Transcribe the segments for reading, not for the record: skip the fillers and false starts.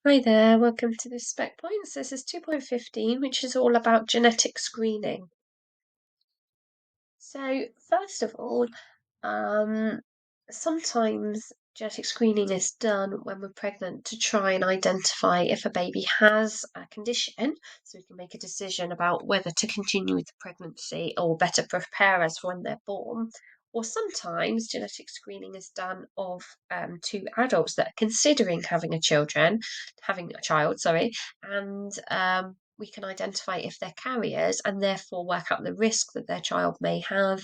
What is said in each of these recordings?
Hi there, welcome to the Spec Points. This is 2.15, which is all about genetic screening. So, first of all, sometimes genetic screening is done when we're pregnant to try and identify if a baby has a condition, so we can make a decision about whether to continue with the pregnancy or better prepare us for when they're born. Or sometimes genetic screening is done of two adults that are considering having a child, and we can identify if they're carriers and therefore work out the risk that their child may have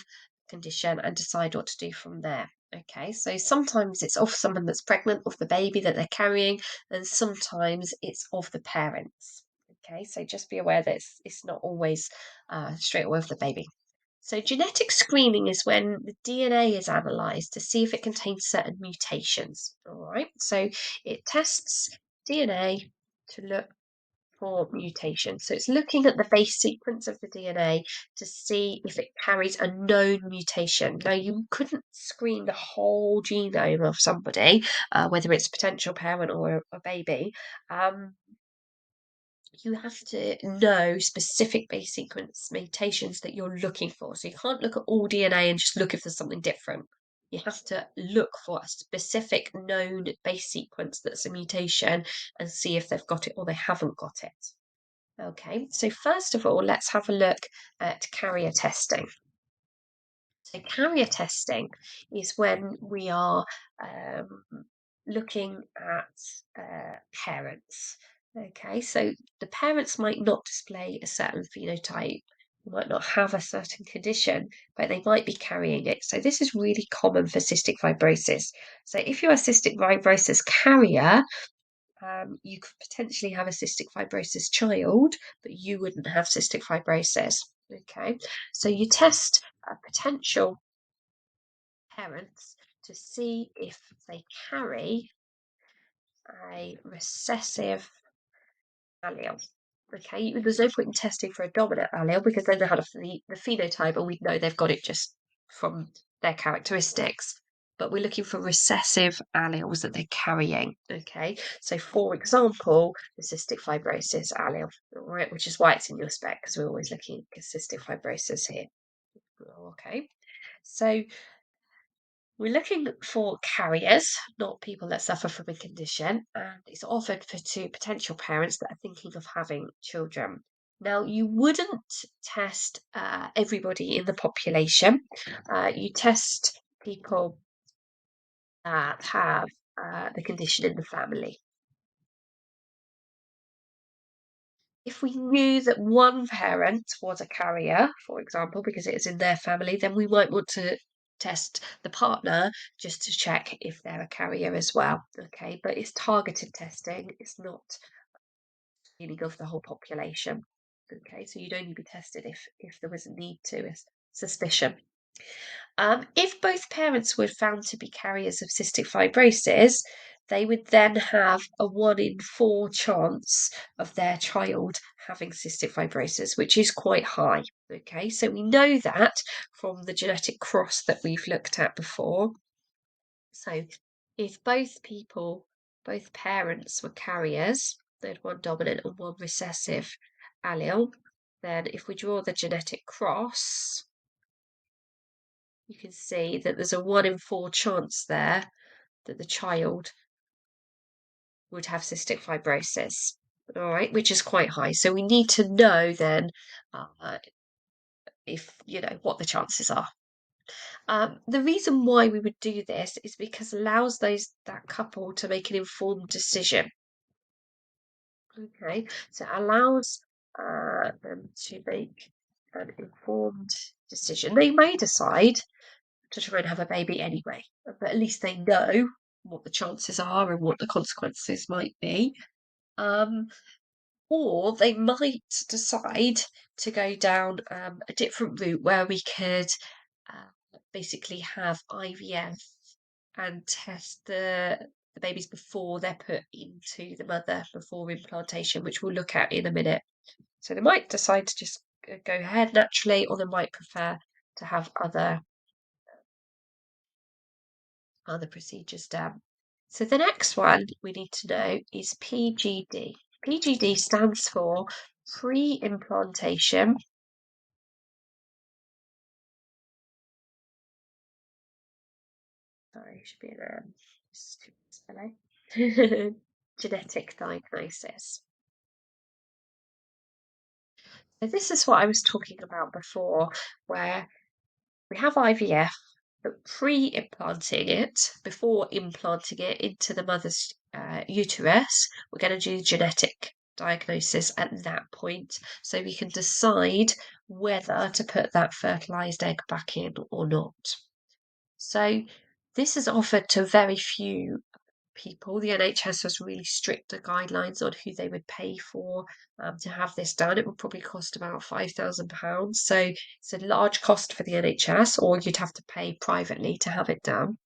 condition and decide what to do from there. Okay, so sometimes it's of someone that's pregnant, of the baby that they're carrying, and sometimes it's of the parents. Okay, so just be aware that it's not always straight away of the baby. So genetic screening is when the DNA is analysed to see if it contains certain mutations. All right, so it tests DNA to look for mutations. So it's looking at the base sequence of the DNA to see if it carries a known mutation. Now, you couldn't screen the whole genome of somebody, whether it's a potential parent or a baby. You have to know specific base sequence mutations that you're looking for. So you can't look at all DNA and just look if there's something different. You have to look for a specific known base sequence that's a mutation and see if they've got it or they haven't got it. Okay, so first of all, let's have a look at carrier testing. So carrier testing is when we are looking at parents. Okay, so the parents might not display a certain phenotype, they might not have a certain condition, but they might be carrying it. So this is really common for cystic fibrosis. So if you're a cystic fibrosis carrier, you could potentially have a cystic fibrosis child, but you wouldn't have cystic fibrosis. Okay, so you test potential parents to see if they carry a recessive allele. Okay, there's no point in testing for a dominant allele because then they have the phenotype and we know they've got it just from their characteristics. But we're looking for recessive alleles that they're carrying. Okay, so for example, the cystic fibrosis allele, right, which is why it's in your spec because we're always looking at cystic fibrosis here. Okay, so we're looking for carriers, not people that suffer from a condition, and it's offered to potential parents that are thinking of having children. Now, you wouldn't test everybody in the population. You test people that have the condition in the family. If we knew that one parent was a carrier, for example, because it is in their family, then we might want to test the partner just to check if they're a carrier as well. Okay, but it's targeted testing, it's not screening of the whole population. Okay, so you'd only be tested if there was a need to, a suspicion. If both parents were found to be carriers of cystic fibrosis, they would then have a 1 in 4 chance of their child having cystic fibrosis, which is quite high. Okay, so we know that from the genetic cross that we've looked at before. So if both parents were carriers, they had one dominant and one recessive allele, then if we draw the genetic cross, you can see that there's a 1 in 4 chance there that the child would have cystic fibrosis, all right, which is quite high. So we need to know then if, what the chances are. The reason why we would do this is because it allows that couple to make an informed decision. Okay, so it allows them to make an informed decision. They may decide to try and have a baby anyway, but at least they know what the chances are and what the consequences might be. Or they might decide to go down a different route where we could basically have IVF and test the babies before they're put into the mother before implantation, which we'll look at in a minute. So they might decide to just go ahead naturally, or they might prefer to have other procedures done. So the next one we need to know is PGD. PGD stands for pre-implantation. Sorry, should be an spelling. Genetic diagnosis. So this is what I was talking about before, where we have IVF, but pre-implanting it, before implanting it into the mother's uterus, we're going to do genetic diagnosis at that point, so we can decide whether to put that fertilized egg back in or not. So this is offered to very few people. The NHS has really strict guidelines on who they would pay for to have this done. It would probably cost about £5,000. So it's a large cost for the NHS, or you'd have to pay privately to have it done.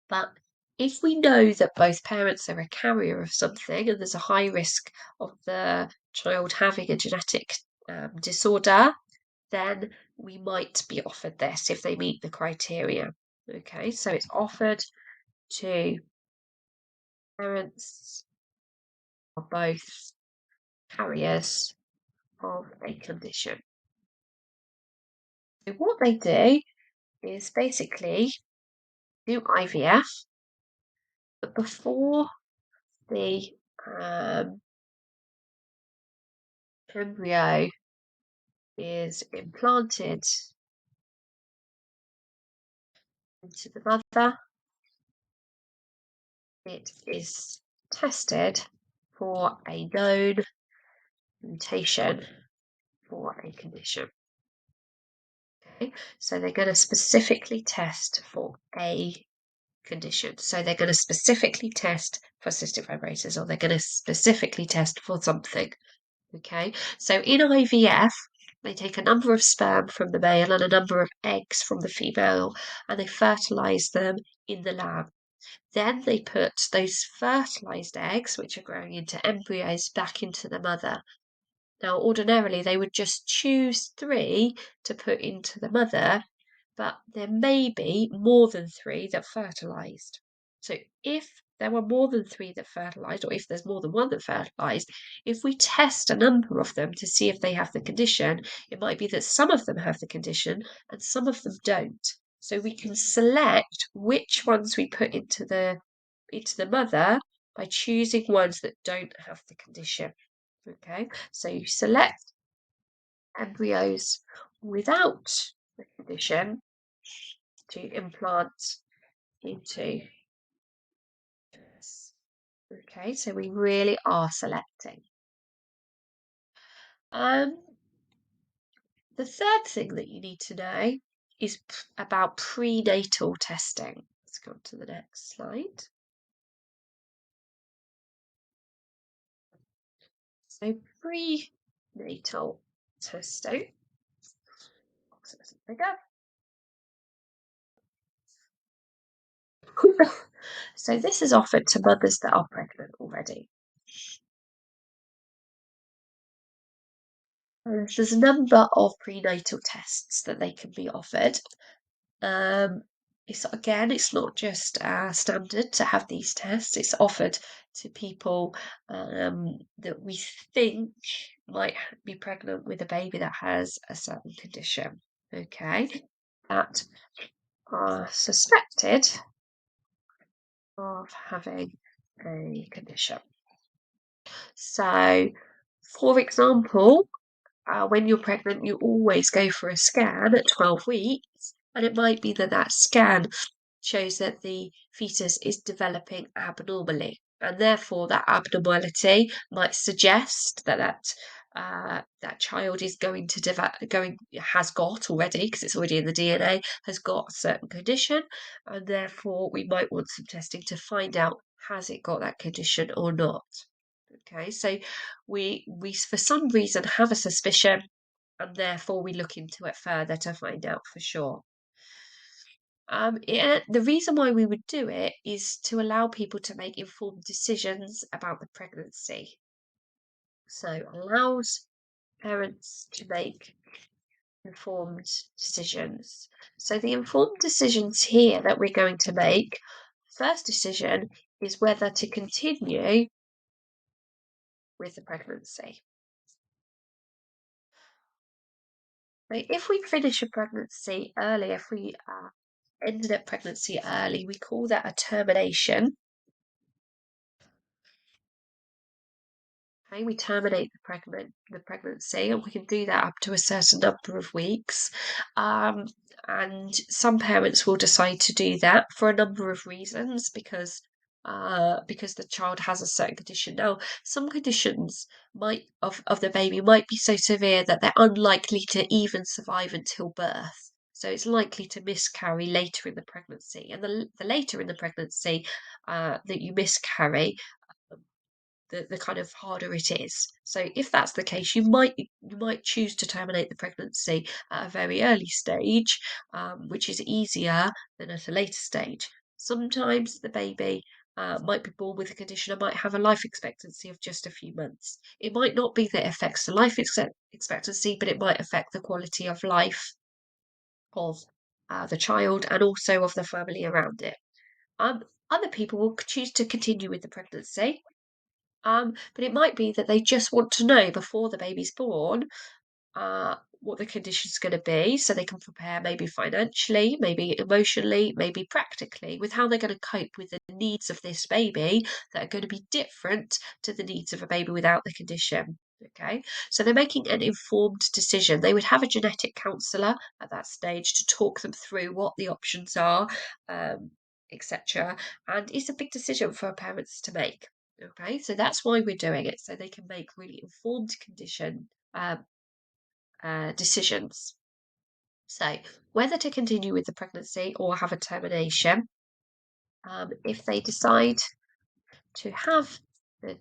But if we know that both parents are a carrier of something and there's a high risk of the child having a genetic disorder, then we might be offered this if they meet the criteria. Okay, so it's offered to parents are both carriers of a condition. So what they do is basically do IVF, but before the embryo is implanted into the mother, it is tested for a known mutation for a condition. Okay, so they're going to specifically test for a condition. So they're going to specifically test for cystic fibrosis, or they're going to specifically test for something. Okay, so in IVF, they take a number of sperm from the male and a number of eggs from the female, and they fertilize them in the lab. Then they put those fertilized eggs, which are growing into embryos, back into the mother. Now, ordinarily, they would just choose 3 to put into the mother, but there may be more than 3 that fertilized. So if there were more than 3 that fertilized, or if there's more than 1 that fertilized, if we test a number of them to see if they have the condition, it might be that some of them have the condition and some of them don't. So we can select which ones we put into the mother by choosing ones that don't have the condition. Okay, so you select embryos without the condition to implant into this. Okay, so we really are selecting. The third thing that you need to know is about prenatal testing. Let's go on to the next slide. So prenatal testing. So this is offered to mothers that are pregnant already. There's a number of prenatal tests that they can be offered. It's not just standard to have these tests. It's offered to people that we think might be pregnant with a baby that has a certain condition. Okay, that are suspected of having a condition. So, for example, when you're pregnant, you always go for a scan at 12 weeks, and it might be that that scan shows that the fetus is developing abnormally, and therefore that abnormality might suggest that that child is going to has got already, because it's already in the DNA, has got a certain condition, and therefore we might want some testing to find out has it got that condition or not. Okay, so we for some reason have a suspicion, and therefore we look into it further to find out for sure. The reason why we would do it is to allow people to make informed decisions about the pregnancy. So allows parents to make informed decisions. So the informed decisions here that we're going to make first decision is whether to continue with the pregnancy. So if we finish a pregnancy early, if we ended a pregnancy early, we call that a termination. Okay, we terminate the pregnancy, and we can do that up to a certain number of weeks. And some parents will decide to do that for a number of reasons because the child has a certain condition. Now, some conditions of the baby might be so severe that they're unlikely to even survive until birth. So it's likely to miscarry later in the pregnancy, and the later in the pregnancy that you miscarry, the kind of harder it is. So if that's the case, you might choose to terminate the pregnancy at a very early stage, which is easier than at a later stage. Sometimes the baby might be born with a condition and might have a life expectancy of just a few months. It might not be that it affects the life expectancy, but it might affect the quality of life of the child and also of the family around it. Um, Other people will choose to continue with the pregnancy, but it might be that they just want to know before the baby's born what the condition's going to be so they can prepare maybe financially, maybe emotionally, maybe practically with how they're going to cope with the needs of this baby that are going to be different to the needs of a baby without the condition. Okay, so they're making an informed decision. They would have a genetic counsellor at that stage to talk them through what the options are, etc. And it's a big decision for parents to make. Okay, so that's why we're doing it, so they can make really informed decisions. So whether to continue with the pregnancy or have a termination, if they decide to have the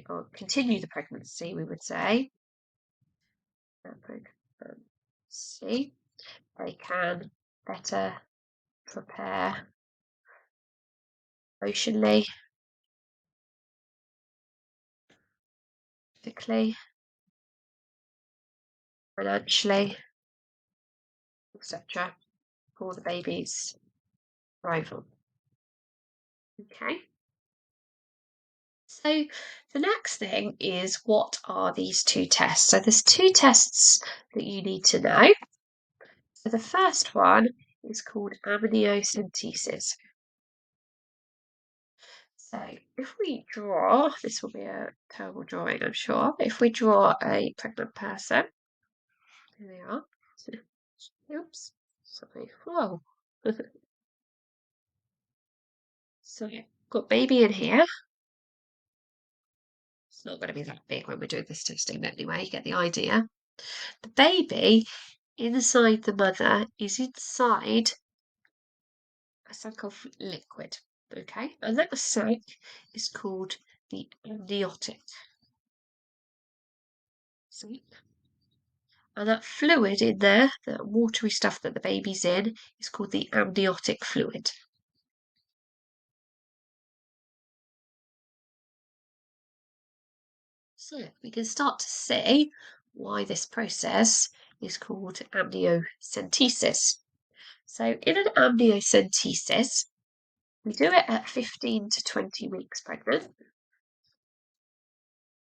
or continue the pregnancy, we would say pregnancy, they can better prepare emotionally, physically, financially, etc. for the baby's arrival. Okay. So the next thing is, what are these two tests? So there's two tests that you need to know. So the first one is called amniocentesis. So if we draw, this will be a terrible drawing, I'm sure. If we draw a pregnant person, here they are. Oops, sorry. Whoa. So got baby in here. It's not going to be that big when we're doing this testing, but anyway, you get the idea. The baby inside the mother is inside a sac of liquid, okay? And that sac is called the amniotic sac. And that fluid in there, that watery stuff that the baby's in, is called the amniotic fluid. So we can start to see why this process is called amniocentesis. So in an amniocentesis, we do it at 15 to 20 weeks pregnant.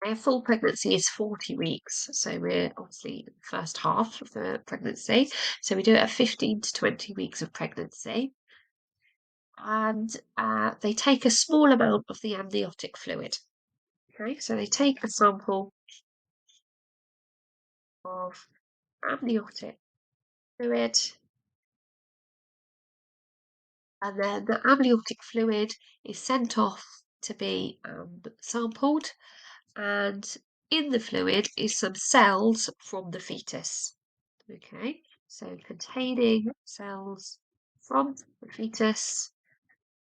A full pregnancy is 40 weeks, so we're obviously in the first half of the pregnancy. So we do it at 15 to 20 weeks of pregnancy. And they take a small amount of the amniotic fluid. Okay, so they take a sample of amniotic fluid, and then the amniotic fluid is sent off to be sampled, and in the fluid is some cells from the fetus. Okay, so containing cells from the fetus.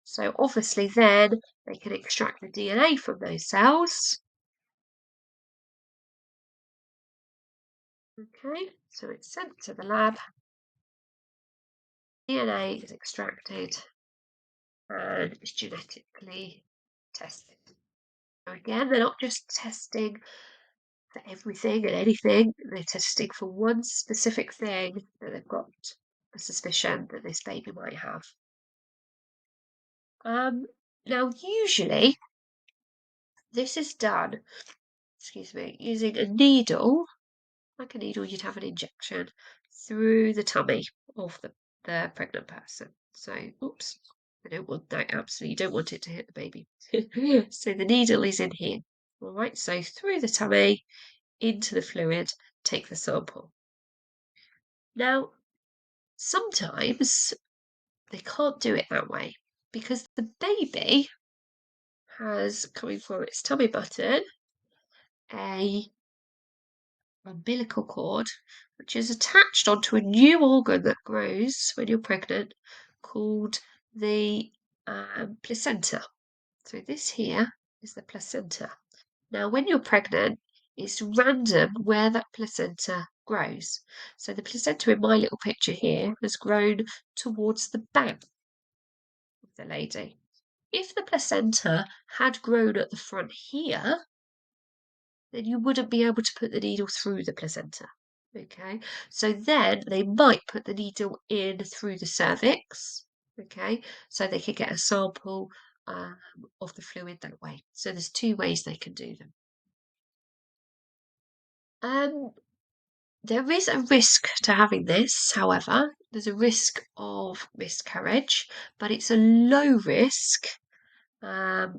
So obviously then they can extract the DNA from those cells. Okay, so it's sent to the lab. DNA is extracted and is genetically tested. Again, they're not just testing for everything and anything, they're testing for one specific thing that they've got a suspicion that this baby might have. Now, usually this is done, using a needle, like a needle you'd have an injection, through the tummy of the pregnant person. So, oops, I don't want that, absolutely, you don't want it to hit the baby. So the needle is in here. All right, so through the tummy, into the fluid, take the sample. Now, sometimes they can't do it that way because the baby has, coming from its tummy button, a umbilical cord which is attached onto a new organ that grows when you're pregnant called the placenta. So this here is the placenta. Now, when you're pregnant, it's random where that placenta grows. So the placenta in my little picture here has grown towards the back of the lady. If the placenta had grown at the front here, then you wouldn't be able to put the needle through the placenta. Okay, so then they might put the needle in through the cervix. Okay, so they could get a sample of the fluid that way. So there's two ways they can do them. There is a risk to having this, however. There's a risk of miscarriage, but it's a low risk. There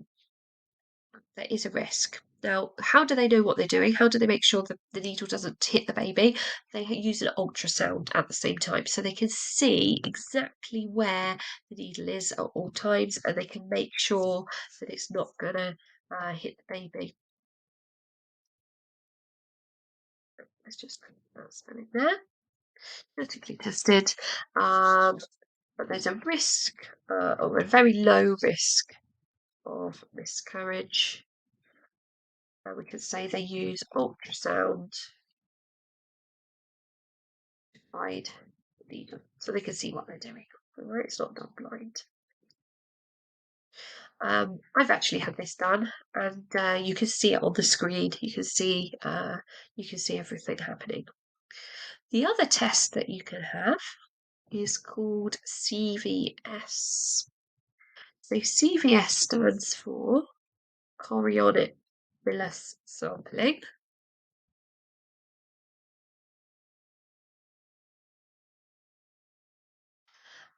is a risk. Now, how do they know what they're doing? How do they make sure that the needle doesn't hit the baby? They use an ultrasound at the same time, so they can see exactly where the needle is at all times, and they can make sure that it's not going to hit the baby. Let's just put that spelling there. Genetically tested, but there's a risk, or a very low risk of miscarriage. We could say they use ultrasound to guide the needle so they can see what they're doing. All right, it's not done blind. I've actually had this done, and you can see it on the screen. You can see everything happening. The other test that you can have is called CVS. So CVS stands for Chorionic villus sampling.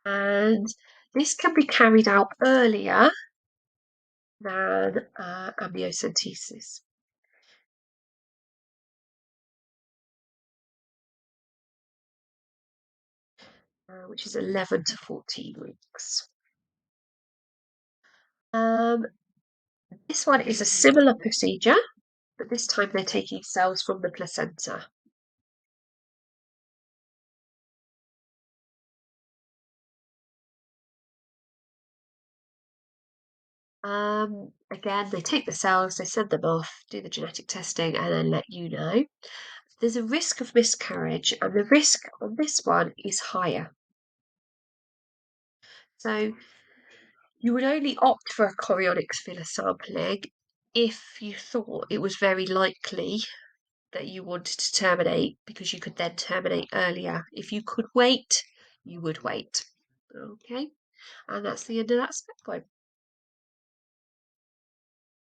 And this can be carried out earlier than amniocentesis. Which is 11 to 14 weeks. This one is a similar procedure, but this time they're taking cells from the placenta. Again, they take the cells, they send them off, do the genetic testing, and then let you know. There's a risk of miscarriage, and the risk on this one is higher. So you would only opt for a chorionic villus sampling if you thought it was very likely that you wanted to terminate, because you could then terminate earlier. If you could wait, you would wait. Okay, and that's the end of that spec line.